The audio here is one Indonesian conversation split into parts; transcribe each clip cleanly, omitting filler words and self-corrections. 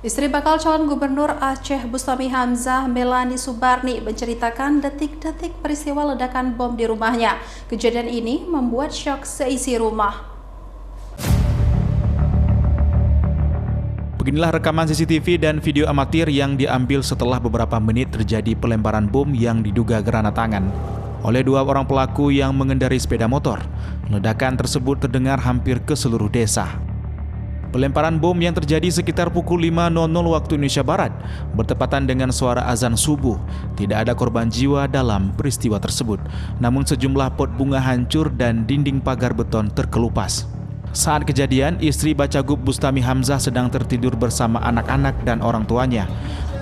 Istri bakal calon gubernur Aceh Bustami Hamzah, Melani Subarni, menceritakan detik-detik peristiwa ledakan bom di rumahnya. Kejadian ini membuat syok seisi rumah. Beginilah rekaman CCTV dan video amatir yang diambil setelah beberapa menit terjadi pelemparan bom yang diduga granat tangan oleh dua orang pelaku yang mengendarai sepeda motor. Ledakan tersebut terdengar hampir ke seluruh desa. Pelemparan bom yang terjadi sekitar pukul 5.00 waktu Indonesia Barat bertepatan dengan suara azan subuh. Tidak ada korban jiwa dalam peristiwa tersebut. Namun sejumlah pot bunga hancur dan dinding pagar beton terkelupas. Saat kejadian, istri Bacagub Bustami Hamzah sedang tertidur bersama anak-anak dan orang tuanya.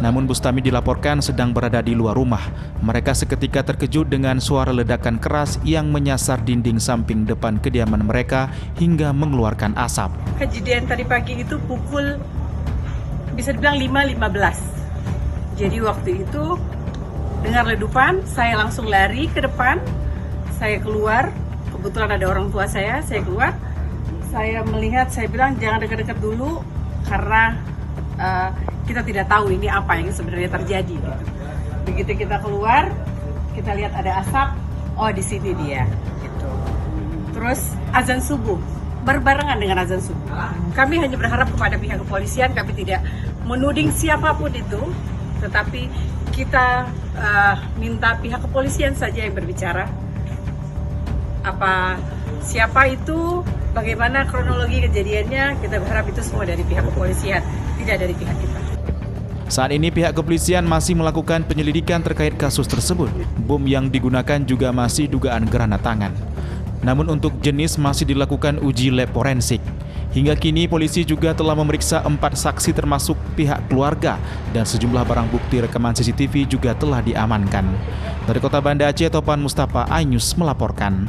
Namun Bustami dilaporkan sedang berada di luar rumah. Mereka seketika terkejut dengan suara ledakan keras yang menyasar dinding samping depan kediaman mereka hingga mengeluarkan asap. Kejadian tadi pagi itu pukul bisa dibilang 5.15. Jadi waktu itu dengar ledupan, saya langsung lari ke depan. Saya keluar, kebetulan ada orang tua saya keluar. Saya melihat, saya bilang jangan dekat-dekat dulu karena kita tidak tahu ini apa yang sebenarnya terjadi. Gitu. Begitu kita keluar, kita lihat ada asap, oh di sini dia. Gitu. Terus azan subuh, berbarengan dengan azan subuh. Kami hanya berharap kepada pihak kepolisian, kami tidak menuding siapapun itu, tetapi kita minta pihak kepolisian saja yang berbicara. Siapa itu, bagaimana kronologi kejadiannya, kita berharap itu semua dari pihak kepolisian, tidak dari pihak kita. Saat ini pihak kepolisian masih melakukan penyelidikan terkait kasus tersebut. Bom yang digunakan juga masih dugaan granat tangan. Namun untuk jenis masih dilakukan uji lab forensik. Hingga kini polisi juga telah memeriksa 4 saksi termasuk pihak keluarga dan sejumlah barang bukti rekaman CCTV juga telah diamankan. Dari Kota Banda Aceh, Topan Mustafa, iNews melaporkan.